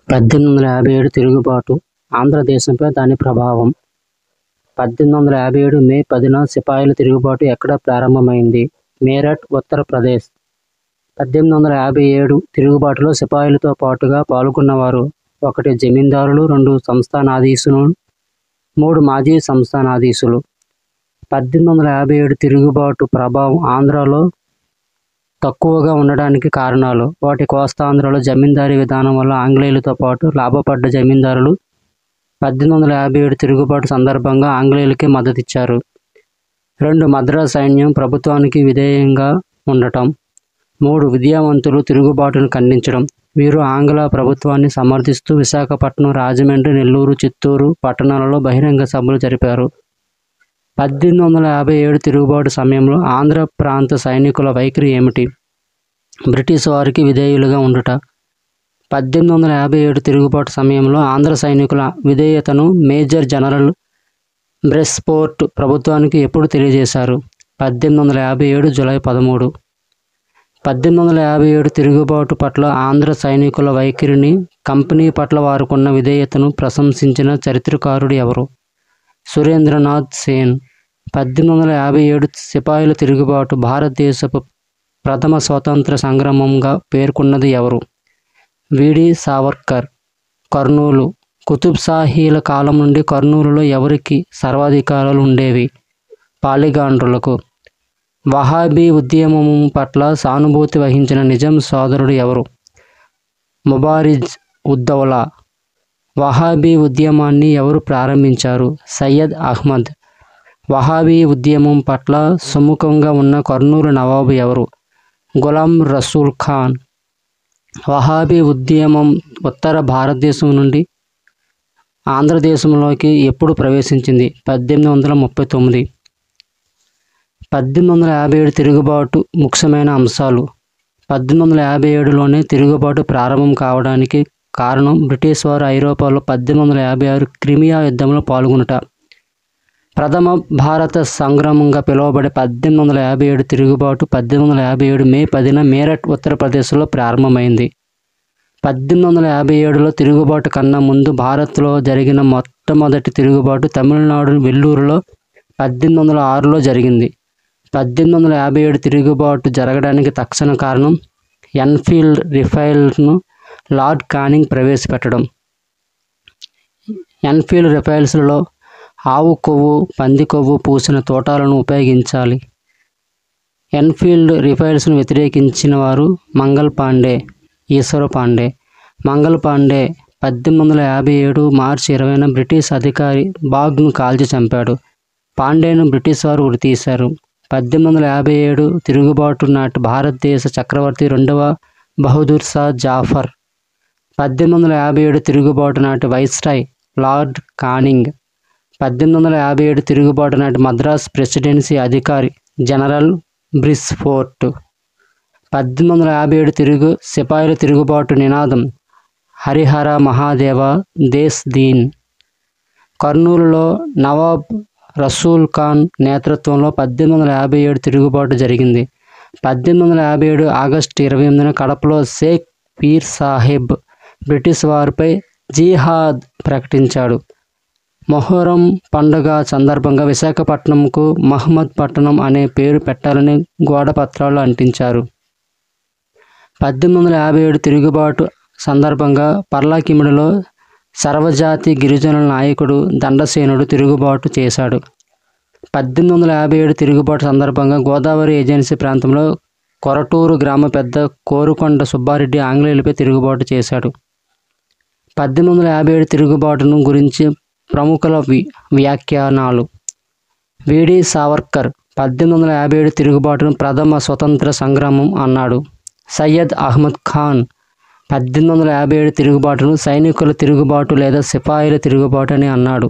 1857 తిరుగుబాటు ఆంధ్రదేశంపై దాని ప్రభావం. 1857 మే 10న సిపాయిల తిరుగుబాటు ఎక్కడ ప్రారంభమైంది? మీరట్, ఉత్తరప్రదేశ్. 1857 తిరుగుబాటులో సిపాయిలతో పాటుగా పాల్గొన్నవారు 1 జమీందారులు, 2 సంస్థానాధీశులు, 3 మాజీ సంస్థానాధీశులు. 1857 తిరుగుబాటు ప్రభావం ఆంధ్రాలో తక్కువగా ఉండడానికి కారణాలు. వాటి కోస్తాంధ్రలో జమీందారీ విధానం వల్ల ఆంగ్లేయులతో పాటు లాభపడ్డ జమీందారులు 1857 తిరుగుబాటు సందర్భంగా ఆంగ్లేయులకే మద్దతిచ్చారు. 2 మద్రాసు సైన్యం ప్రభుత్వానికి విధేయంగా ఉండటం. 3 విద్యావంతులు తిరుగుబాటును ఖండించడం. వీరు ఆంగ్ల ప్రభుత్వాన్ని సమర్థిస్తూ విశాఖపట్నం, రాజమండ్రి, నెల్లూరు, చిత్తూరు పట్టణాలలో బహిరంగ సభలు జరిపారు. 1857 తిరుగుబాటు సమయంలో ఆంధ్ర ప్రాంత సైనికుల వైఖరి ఏమిటి? బ్రిటిష్ వారికి విధేయులుగా ఉండుట. 1857 తిరుగుబాటు సమయంలో ఆంధ్ర సైనికుల విధేయతను మేజర్ జనరల్ బ్రెస్పోర్ట్ ప్రభుత్వానికి ఎప్పుడు తెలియజేశారు? 1857 జూలై 13. 1857 తిరుగుబాటు పట్ల ఆంధ్ర సైనికుల వైఖరిని, కంపెనీ పట్ల వారుకున్న విధేయతను ప్రశంసించిన చరిత్రకారుడు ఎవరు? సురేంద్రనాథ్ సేన్. 1857 సిపాయిల తిరుగుబాటు భారతదేశపు ప్రథమ స్వాతంత్ర సంగ్రామంగా పేర్కొన్నది ఎవరు? వీడి సావర్కర్. కర్నూలు. కుతుబ్ షాహీల కాలం నుండి కర్నూలులో ఎవరికి సర్వాధికారాలు ఉండేవి? పాలిగాండ్రులకు. వహాబీ ఉద్యమం పట్ల సానుభూతి వహించిన నిజాం సోదరుడు ఎవరు? ముబారిజ్ ఉద్దౌలా. వహాబీ ఉద్యమాన్ని ఎవరు ప్రారంభించారు? సయ్యద్ అహ్మద్. వహాబీ ఉద్యమం పట్ల సుముఖంగా ఉన్న కర్నూలు నవాబు ఎవరు? గులాం రసూల్ ఖాన్. వహాబీ ఉద్యమం ఉత్తర భారతదేశం నుండి ఆంధ్రదేశంలోకి ఎప్పుడు ప్రవేశించింది? 1839. 1857 తిరుగుబాటు ముఖ్యమైన అంశాలు. 1857లోనే తిరుగుబాటు ప్రారంభం కావడానికి కారణం బ్రిటిష్ వారు ఐరోపాలో 1856 క్రిమియా యుద్ధంలో పాల్గొనుట. ప్రథమ భారత సంగ్రామంగా పిలువబడే 1857 తిరుగుబాటు 1857 మే 10న మీరట్, ఉత్తరప్రదేశ్లో ప్రారంభమైంది. 1857లో తిరుగుబాటు కన్నా ముందు భారత్లో జరిగిన మొట్టమొదటి తిరుగుబాటు తమిళనాడు వెల్లూరులో 1806లో జరిగింది. 1857 తిరుగుబాటు జరగడానికి తక్షణ కారణం ఎన్ఫీల్డ్ రైఫిల్స్ను లార్డ్ కానింగ్ ప్రవేశపెట్టడం. ఎన్ఫీల్డ్ రైఫిల్స్లో ఆవు కొవ్వు, పంది కొవ్వు పూసిన తోటాలను ఉపయోగించాలి. ఎన్ఫీల్డ్ రైఫిల్స్ను వ్యతిరేకించిన వారు మంగల్ పాండే, ఈశ్వర పాండే. మంగల్ పాండే 1857 మార్చి 20న బ్రిటిష్ అధికారి బాగ్ను కాల్చి చంపాడు. పాండేను బ్రిటిష్ వారు ఉరితీశారు. 1857 తిరుగుబాటు నాటి భారతదేశ చక్రవర్తి 2వ బహదూర్ షా జాఫర్. 1857 తిరుగుబాటు నాటి వైస్రాయ్ లార్డ్ కానింగ్. 1857 తిరుగుబాటు నాటి మద్రాస్ ప్రెసిడెన్సీ అధికారి జనరల్ బ్రిస్ఫోర్ట్. 1857 సిపాయిల తిరుగుబాటు నినాదం హరిహర మహాదేవ దేశ్ దీన్. కర్నూలులో నవాబ్ రసూల్ ఖాన్ నేతృత్వంలో 1857 తిరుగుబాటు జరిగింది. 1857 ఆగస్టు 28న కడపలో షేక్ పీర్ సాహెబ్ బ్రిటిష్ వారిపై జిహాద్ ప్రకటించాడు. మొహర్రం పండుగ సందర్భంగా విశాఖపట్నంకు మహమ్మద్ పట్టణం అనే పేరు పెట్టాలని గోడపత్రాలు అంటించారు. 1857 తిరుగుబాటు సందర్భంగా పర్లాకిమిడిలో సర్వజాతి గిరిజనుల నాయకుడు దండసేనుడు తిరుగుబాటు చేశాడు. 1857 తిరుగుబాటు సందర్భంగా గోదావరి ఏజెన్సీ ప్రాంతంలో కొరటూరు గ్రామ పెద్ద కోరుకొండ సుబ్బారెడ్డి ఆంగ్లేయులపై తిరుగుబాటు చేశాడు. 1857 తిరుగుబాటును గురించి ప్రముఖుల వ్యాఖ్యానాలు. వీడి సావర్కర్ 1857 తిరుగుబాటును ప్రథమ స్వతంత్ర సంగ్రామం అన్నాడు. సయ్యద్ అహ్మద్ ఖాన్ 1857 తిరుగుబాటును సైనికుల తిరుగుబాటు లేదా సిపాయిల తిరుగుబాటు అని అన్నాడు.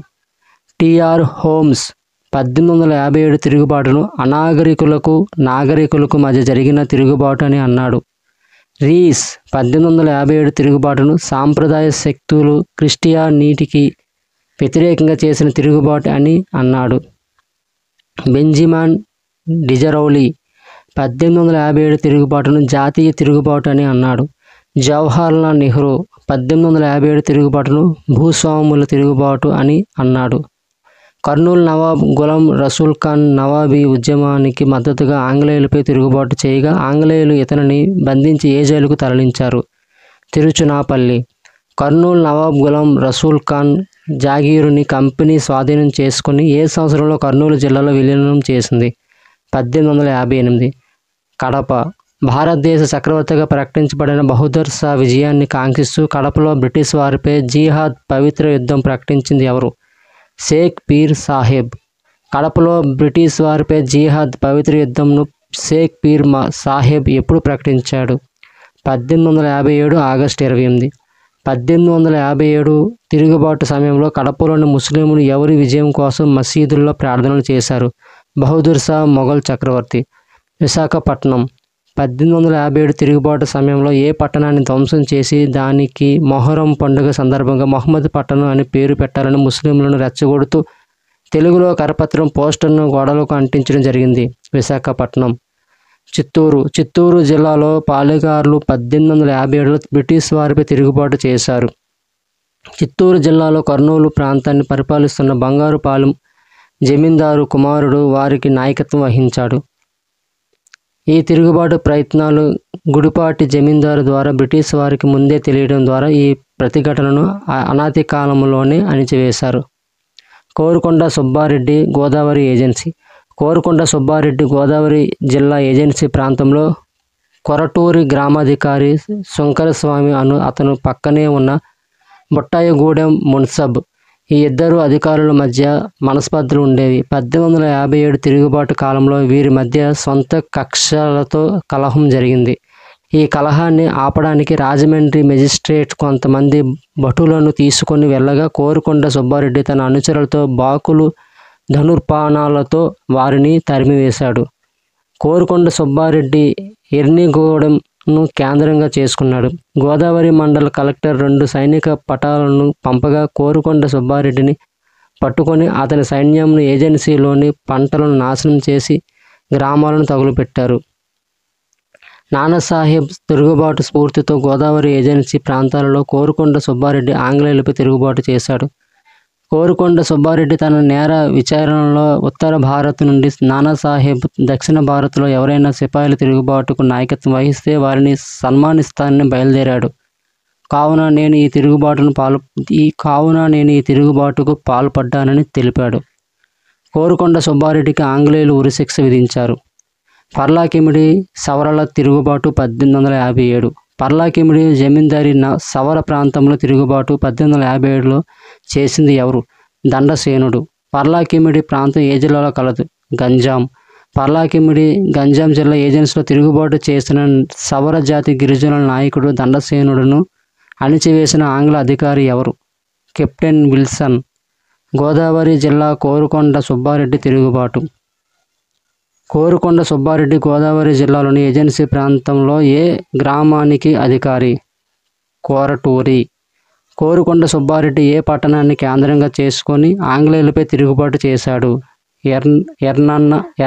టిఆర్ హోమ్స్ 1857 తిరుగుబాటును అనాగరికులకు నాగరికులకు మధ్య జరిగిన తిరుగుబాటు అని అన్నాడు. రీస్ 1857 తిరుగుబాటును సాంప్రదాయ శక్తులు క్రిస్టియానిటీకి వ్యతిరేకంగా చేసిన తిరుగుబాటు అని అన్నాడు. బెంజమిన్ డిజరౌలి 1857 తిరుగుబాటును జాతీయ తిరుగుబాటు అని అన్నాడు. జవహర్లాల్ నెహ్రూ 1857 తిరుగుబాటును భూస్వాముల తిరుగుబాటు అని అన్నాడు. కర్నూలు నవాబ్ గులాం రసూల్ ఖాన్ నవాబీ ఉద్యమానికి మద్దతుగా ఆంగ్లేయులపై తిరుగుబాటు చేయగా ఆంగ్లేయులు ఇతనిని బంధించి ఏ జైలుకు తరలించారు? తిరుచునాపల్లి. కర్నూలు నవాబ్ గులాం రసూల్ ఖాన్ జాగీరుని కంపెనీ స్వాధీనం చేసుకుని ఏ సంవత్సరంలో కర్నూలు జిల్లాలో విలీనం చేసింది? 1858. కడప. భారతదేశ చక్రవర్తిగా ప్రకటించబడిన బహదూర్ షా విజయాన్ని కాంక్షిస్తూ కడపలో బ్రిటిష్ వారిపై జిహాద్ పవిత్ర యుద్ధం ప్రకటించింది ఎవరు? షేక్ పీర్ సాహెబ్. కడపలో బ్రిటిష్ వారిపై జిహాద్ పవిత్ర యుద్ధంను షేక్ పీర్ సాహెబ్ ఎప్పుడు ప్రకటించాడు? 1857 ఆగస్టు 28. 1857 తిరుగుబాటు సమయంలో కడపలోని ముస్లింలు ఎవరి విజయం కోసం మసీదుల్లో ప్రార్థనలు చేశారు? బహదూర్ షా మొఘల్ చక్రవర్తి. విశాఖపట్నం. 1857 తిరుగుబాటు సమయంలో ఏ పట్టణాన్ని ధ్వంసం చేసి దానికి మొహరం పండుగ సందర్భంగా మహమ్మద్ పట్టణం అని పేరు పెట్టాలని ముస్లింలను రెచ్చగొడుతూ తెలుగులో కరపత్రం పోస్టర్ను గోడలకు అంటించడం జరిగింది? విశాఖపట్నం. చిత్తూరు జిల్లాలో పాలెగారులు 1857లో బ్రిటిష్ వారిపై తిరుగుబాటు చేశారు. చిత్తూరు జిల్లాలో కర్నూలు ప్రాంతాన్ని పరిపాలిస్తున్న బంగారుపాలెం జమీందారు కుమారుడు వారికి నాయకత్వం వహించాడు. ఈ తిరుగుబాటు ప్రయత్నాలు గుడిపాటి జమీందారు ద్వారా బ్రిటిష్ వారికి ముందే తెలియడం ద్వారా ఈ ప్రతిఘటనను అనాది కాలంలోనే అణిచివేశారు. కోరుకొండ సుబ్బారెడ్డి గోదావరి ఏజెన్సీ. కోరుకొండ సుబ్బారెడ్డి గోదావరి జిల్లా ఏజెన్సీ ప్రాంతంలో కొరటూరి గ్రామాధికారి శంకరస్వామి అతను పక్కనే ఉన్న బుట్టాయగూడెం మున్సబ్ ఈ ఇద్దరు అధికారుల మధ్య మనస్పర్ధలు ఉండేవి. 1857 తిరుగుబాటు కాలంలో వీరి మధ్య సొంత కక్షలతో కలహం జరిగింది. ఈ కలహాన్ని ఆపడానికి రాజమండ్రి మెజిస్ట్రేట్ కొంతమంది భటులను తీసుకొని వెళ్ళగా కోరుకొండ సుబ్బారెడ్డి తన అనుచరులతో బాకులు ధనుర్పానాలతో వారిని తరిమివేశాడు. కోరుకొండ సుబ్బారెడ్డి ఎర్నిగూడెంను కేంద్రంగా చేసుకున్నాడు. గోదావరి మండల కలెక్టర్ 2 సైనిక పటాలను పంపగా కోరుకొండ సుబ్బారెడ్డిని పట్టుకొని అతని సైన్యంను ఏజెన్సీలోని పంటలను నాశనం చేసి గ్రామాలను తగులుపెట్టారు. నానాసాహెబ్ తిరుగుబాటు స్ఫూర్తితో గోదావరి ఏజెన్సీ ప్రాంతాలలో కోరుకొండ సుబ్బారెడ్డి ఆంగ్లేయులపై తిరుగుబాటు చేశాడు. కోరుకొండ సుబ్బారెడ్డి తన నేర విచారణలో ఉత్తర భారత్ నుండి నానాసాహెబ్ దక్షిణ భారత్లో ఎవరైనా సిపాయిల తిరుగుబాటుకు నాయకత్వం వహిస్తే వారిని సన్మానిస్తానని బయలుదేరాడు. కావున నేను ఈ తిరుగుబాటుకు పాల్పడ్డానని తెలిపాడు. కోరుకొండ సుబ్బారెడ్డికి ఆంగ్లేయులు ఉరిశిక్ష విధించారు. పర్లాకిమిడి సవరల తిరుగుబాటు 1857. పర్లాకిమిడి జమీందారీ సవర ప్రాంతంలో తిరుగుబాటు 1857లో చేసింది ఎవరు? దండసేనుడు. పర్లాకిమిడి ప్రాంతం ఏ జిల్లాలో కలదు? గంజాం. పర్లాకిమిడి గంజాం జిల్లా ఏజెన్సీలో తిరుగుబాటు చేసిన సవర జాతి గిరిజనుల నాయకుడు దండసేనుడును అణిచివేసిన ఆంగ్ల అధికారి ఎవరు? Captain Wilson. గోదావరి జిల్లా కోరుకొండ సుబ్బారెడ్డి తిరుగుబాటు. కోరుకొండ సుబ్బారెడ్డి గోదావరి జిల్లాలోని ఏజెన్సీ ప్రాంతంలో ఏ గ్రామానికి అధికారి? కోరటూరి. కోరుకొండ సుబ్బారెడ్డి ఏ పట్టణాన్ని కేంద్రంగా చేసుకొని ఆంగ్లేయులపై తిరుగుబాటు చేశాడు?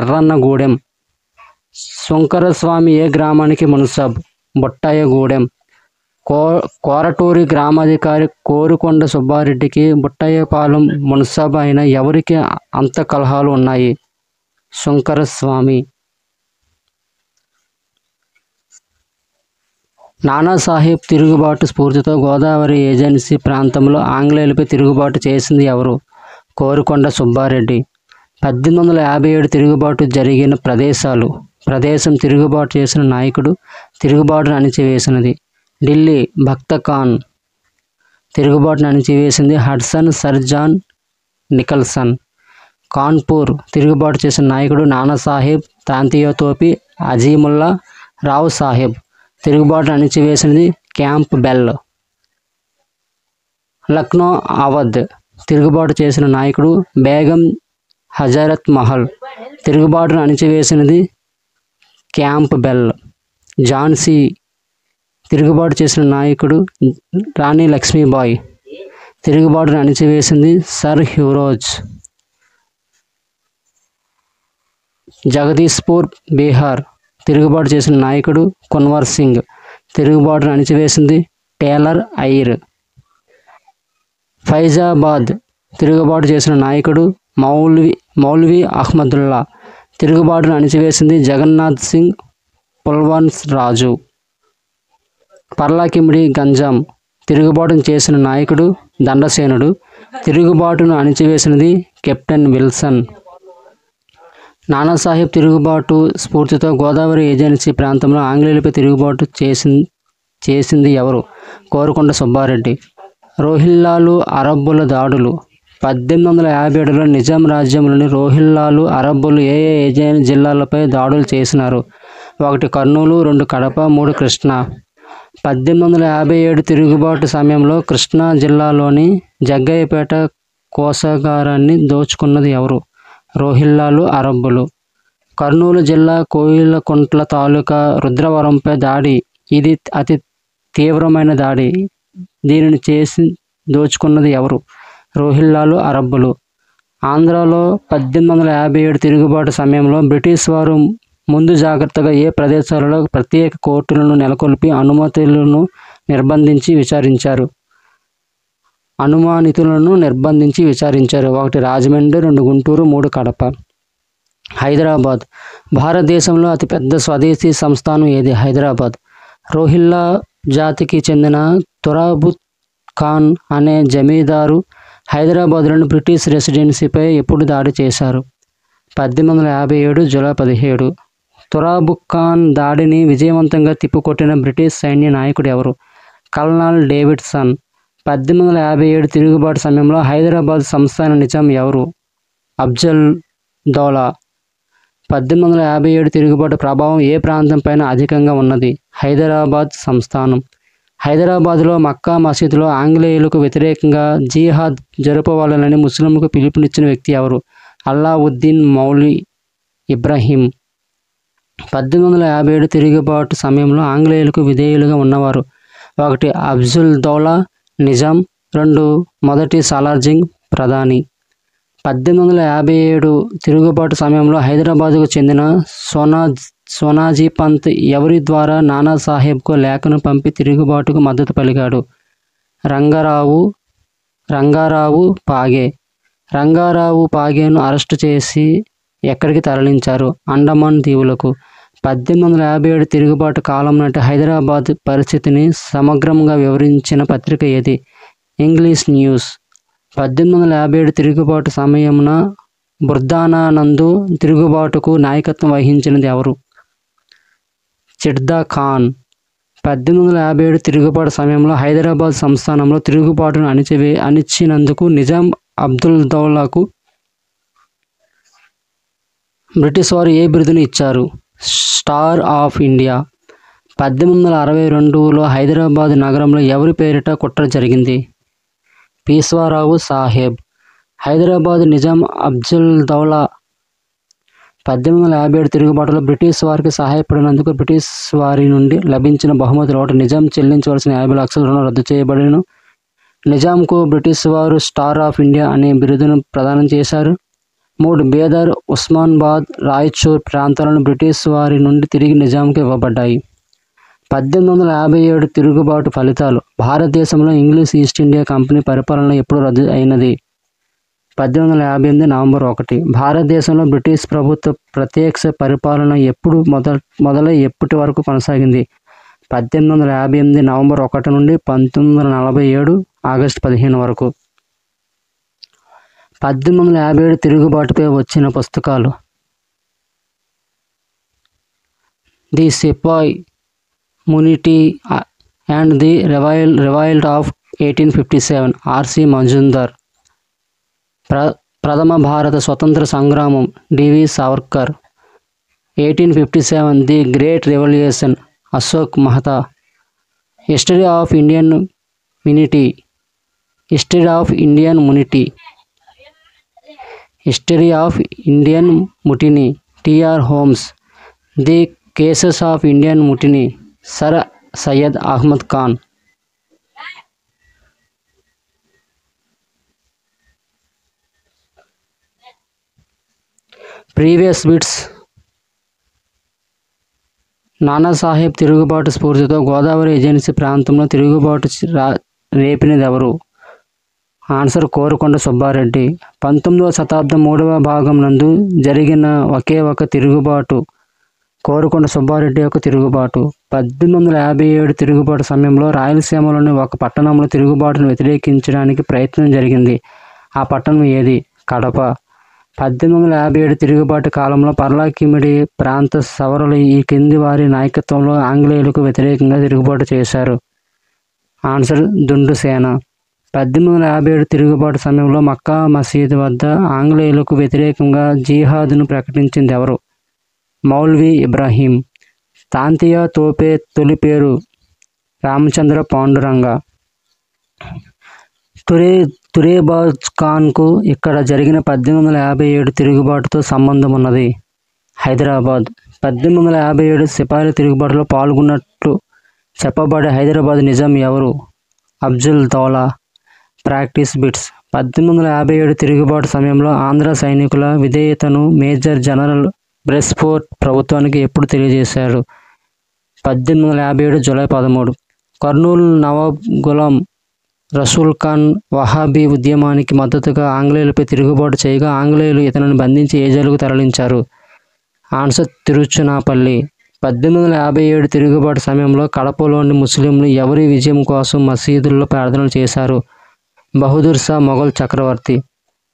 ఎర్రన్నగూడెం. శంకరస్వామి ఏ గ్రామానికి మున్సబ్? బుట్టాయగూడెం. కోరటూరి గ్రామాధికారి కోరుకొండ సుబ్బారెడ్డికి బుట్టాయపాలెం మున్సబ్ అయిన ఎవరికి అంత కలహాలు ఉన్నాయి? శంకరస్వామి. నానాసాహెబ్ తిరుగుబాటు స్ఫూర్తితో గోదావరి ఏజెన్సీ ప్రాంతంలో ఆంగ్లేయులపై తిరుగుబాటు చేసింది ఎవరు? కోరుకొండ సుబ్బారెడ్డి. 1857 తిరుగుబాటు జరిగిన ప్రదేశం తిరుగుబాటు చేసిన నాయకుడు తిరుగుబాటును అణిచివేసినది. ఢిల్లీ. భక్త ఖాన్. తిరుగుబాటును అణిచివేసింది Hudson sir John Nicholson. Kanpur. తిరుగుబాటు చేసిన నాయకుడు నానాసాహెబ్ తాంతియా తోపి అజీముల్లా రావు సాహెబ్. తిరుగుబాటును అణిచివేసినది క్యాంప్ బెల్. లక్నో అవధ్. తిరుగుబాటు చేసిన నాయకుడు బేగం హజరత్ మహల్. తిరుగుబాటును అణిచివేసినది క్యాంప్ బెల్. ఝాన్సీ. తిరుగుబాటు చేసిన నాయకుడు రాణి లక్ష్మీబాయి. తిరుగుబాటును అణిచివేసింది సర్ హ్యూరోజ్. జగదీష్పూర్ బీహార్. తిరుగుబాటు చేసిన నాయకుడు కున్వర్ సింగ్. తిరుగుబాటును అణిచివేసింది? Taylor Eyre. ఫైజాబాద్ తిరుగుబాటు చేసిన నాయకుడు? మౌల్వీ అహ్మదుల్లా. తిరుగుబాటును అణిచివేసింది? జగన్నాథ్ సింగ్ పుల్వన్స్ రాజు. పర్లాకిమిడి గంజాం తిరుగుబాటును చేసిన నాయకుడు? దండసేనుడు. తిరుగుబాటును అణిచివేసినది? Captain Wilson. నానాసాహెబ్ తిరుగుబాటు స్ఫూర్తితో గోదావరి ఏజెన్సీ ప్రాంతంలో ఆంగ్లేయులపై తిరుగుబాటు చేసింది ఎవరు? కోరుకొండ సుబ్బారెడ్డి. రోహిల్లాలు అరబ్బుల దాడులు. 1857లో నిజాం రాజ్యంలోని రోహిల్లాలు అరబ్బులు ఏ ఏ జిల్లాలపై దాడులు చేసినారు? 1 కర్నూలు, 2 కడప, 3 కృష్ణా. 1857 తిరుగుబాటు సమయంలో కృష్ణా జిల్లాలోని జగ్గయ్యపేట కోశాగారాన్ని దోచుకున్నది ఎవరు? రోహిల్లాలు అరబ్బులు. కర్నూలు జిల్లా కోయిలకుంట్ల తాలూకా రుద్రవరంపై దాడి. ఇది అతి తీవ్రమైన దాడి. దీనిని చేసి దోచుకున్నది ఎవరు? రోహిల్లాలు అరబ్బులు. ఆంధ్రాలో 1857 తిరుగుబాటు సమయంలో బ్రిటిష్ వారు ముందు జాగ్రత్తగా ఏ ప్రదేశాలలో ప్రత్యేక కోర్టులను నెలకొల్పి అనుమానితులను నిర్బంధించి విచారించారు? 1 రాజమండ్రి, 2 గుంటూరు, 3 కడప. హైదరాబాద్ భారతదేశంలో అతిపెద్ద స్వదేశీ సంస్థానం ఏది? హైదరాబాద్. రోహిల్లా జాతికి చెందిన తురాబుత్ ఖాన్ అనే జమీదారు హైదరాబాద్లోని బ్రిటిష్ రెసిడెన్సీపై ఎప్పుడు దాడి చేశారు? 1857 జూలై 17. తురాబుత్ ఖాన్ దాడిని విజయవంతంగా తిప్పికొట్టిన బ్రిటిష్ సైన్య నాయకుడు ఎవరు? Colonel Davidson. 1857 తిరుగుబాటు సమయంలో హైదరాబాద్ సంస్థాన నిజాం ఎవరు? అఫ్జల్ దౌలా. 1857 తిరుగుబాటు ప్రభావం ఏ ప్రాంతంపైన అధికంగా ఉన్నది? హైదరాబాద్ సంస్థానం. హైదరాబాద్లో మక్కా మసీదులో ఆంగ్లేయులకు వ్యతిరేకంగా జిహాద్ జరుపవాలని ముస్లింలకు పిలుపునిచ్చిన వ్యక్తి ఎవరు? అల్లావుద్దీన్ మౌలి ఇబ్రాహీం. 1857 తిరుగుబాటు సమయంలో ఆంగ్లేయులకు విధేయులుగా ఉన్నవారు? 1 అఫ్జల్ దౌలా, నిజాం. 2 మొదటి సాలార్జంగ్, ప్రధాని. 1857 తిరుగుబాటు సమయంలో హైదరాబాదుకు చెందిన సోనాజీ పంత్ ఎవరి ద్వారా నానాసాహెబ్కు లేఖను పంపి తిరుగుబాటుకు మద్దతు పలికాడు? రంగారావు పాగే. రంగారావు పాగేను అరెస్టు చేసి ఎక్కడికి తరలించారు? అండమాన్ దీవులకు. 1857 తిరుగుబాటు కాలం నాటి హైదరాబాద్ పరిస్థితిని సమగ్రంగా వివరించిన పత్రిక ఏది? English news. 1857 తిరుగుబాటు సమయమున బుర్దానానందు తిరుగుబాటుకు నాయకత్వం వహించినది ఎవరు? చిడ్దా ఖాన్. 1857 తిరుగుబాటు సమయంలో హైదరాబాద్ సంస్థానంలో తిరుగుబాటును అణిచినందుకు నిజాం అబ్దుల్ దౌలాకు బ్రిటిష్ వారు ఏ బిరుదును ఇచ్చారు? Star of India. 1862లో హైదరాబాద్ నగరంలో ఎవరి పేరిట కుట్ర జరిగింది? పీస్వారావు సాహెబ్. హైదరాబాద్ నిజాం అఫ్జల్ దౌలా 1857 తిరుగుబాటులో బ్రిటిష్ వారికి సహాయపడినందుకు బ్రిటిష్ వారి నుండి లభించిన బహుమతులు. 1 నిజాం చెల్లించవలసిన 50 లక్షల రుణం రద్దు చేయబడిను. నిజాంకు బ్రిటిష్ వారు స్టార్ ఆఫ్ ఇండియా అనే బిరుదును ప్రదానం చేశారు. 3 బేదర్, ఉస్మానాబాద్, రాయచూర్ ప్రాంతాలను బ్రిటిష్ వారి నుండి తిరిగి నిజాంకు ఇవ్వబడ్డాయి. 1857 తిరుగుబాటు ఫలితాలు. భారతదేశంలో ఇంగ్లీష్ ఈస్ట్ ఇండియా కంపెనీ పరిపాలన ఎప్పుడు రద్దు అయినది? 1858 నవంబర్ 1. భారతదేశంలో బ్రిటిష్ ప్రభుత్వ ప్రత్యక్ష పరిపాలన ఎప్పుడు మొదలై ఎప్పటి వరకు కొనసాగింది? 1858 నవంబర్ 1 నుండి 1947 ఆగస్టు 15 వరకు. 1857 తిరుగుబాటుపై వచ్చిన పుస్తకాలు: the sepoy mutiny and the revolt of 1857 RC Majumdar. ప్రథమ భారత స్వతంత్ర సంగ్రామం DV Savarkar. 1857 the great revolution Ashok Mehta. History of Indian mutiny TR Holmes. The causes of Indian mutiny sir Syed Ahmad Khan. Previous bits Nanasaheb తిరుగుబాటు స్ఫూర్తితో గోదావరి ఏజెన్సీ ప్రాంతంలో తిరుగుబాటు రేపినది ఎవరు? ఆన్సర్ కోరుకొండ సుబ్బారెడ్డి. 19వ శతాబ్దం 3వ భాగం నందు జరిగిన ఒకే ఒక తిరుగుబాటు కోరుకొండ సుబ్బారెడ్డి యొక్క తిరుగుబాటు. 1857 తిరుగుబాటు సమయంలో రాయలసీమలోని ఒక పట్టణంలో తిరుగుబాటును వ్యతిరేకించడానికి ప్రయత్నం జరిగింది. ఆ పట్టణం ఏది? కడప. 1857 తిరుగుబాటు కాలంలో పర్లాకిమిడి ప్రాంత సవరులు ఈ కింది వారి నాయకత్వంలో ఆంగ్లేయులకు వ్యతిరేకంగా తిరుగుబాటు చేశారు. ఆన్సర్ దుండు సేన. 1857 తిరుగుబాటు సమయంలో మక్కా మసీదు వద్ద ఆంగ్లేయులకు వ్యతిరేకంగా జిహాదును ప్రకటించింది ఎవరు? మౌల్వీ ఇబ్రాహీం. తాంతియా తోపే తొలి పేరు రామచంద్ర పాండురంగ. తురేబాజ్ ఖాన్కు ఇక్కడ జరిగిన 1857 తిరుగుబాటుతో సంబంధం ఉన్నది. హైదరాబాద్. 1857 సిపాయిల తిరుగుబాటులో పాల్గొన్నట్లు చెప్పబడే హైదరాబాద్ నిజాం ఎవరు? అఫ్జల్ దౌలా. Practice bits. 1857 తిరుగుబాటు సమయంలో ఆంధ్ర సైనికుల విధేయతను మేజర్ జనరల్ బ్రెస్ఫోర్డ్ ప్రభుత్వానికి ఎప్పుడు తెలియజేశారు? 1857 జూలై 13. కర్నూలు నవాబ్ గులాం రసూల్ ఖాన్ వహాబీ ఉద్యమానికి మద్దతుగా ఆంగ్లేయులపై తిరుగుబాటు చేయగా ఆంగ్లేయులు ఇతనిని బంధించి ఏ జైలుకు తరలించారు? ఆన్సర్ తిరుచునాపల్లి. 1857 తిరుగుబాటు సమయంలో కడపలోని ముస్లింలు ఎవరి విజయం కోసం మసీదుల్లో ప్రార్థనలు చేశారు? బహదూర్ షా మొఘల్ చక్రవర్తి.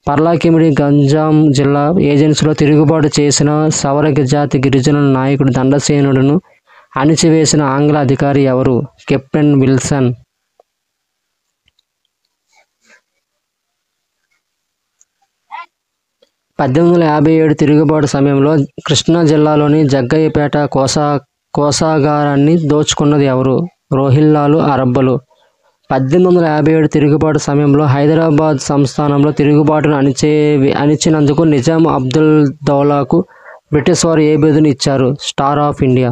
పర్లాకిమిడి గంజాం జిల్లా ఏజెన్సీలో తిరుగుబాటు చేసిన సవర జాతి గిరిజనుల నాయకుడు దండసేనుడును అణిచివేసిన ఆంగ్ల అధికారి ఎవరు? Captain Wilson. 1857 తిరుగుబాటు సమయంలో కృష్ణా జిల్లాలోని జగ్గయ్యపేట కోసాగారాన్ని దోచుకున్నది ఎవరు? రోహిల్లాలు, అరబ్బలు. 1857 తిరుగుబాటు సమయంలో హైదరాబాద్ సంస్థానంలో తిరుగుబాటును అణిచినందుకు నిజాం అబ్దుల్ దౌలాకు బ్రిటిష్ వారు ఏ బిరుదును ఇచ్చారు? Star of India.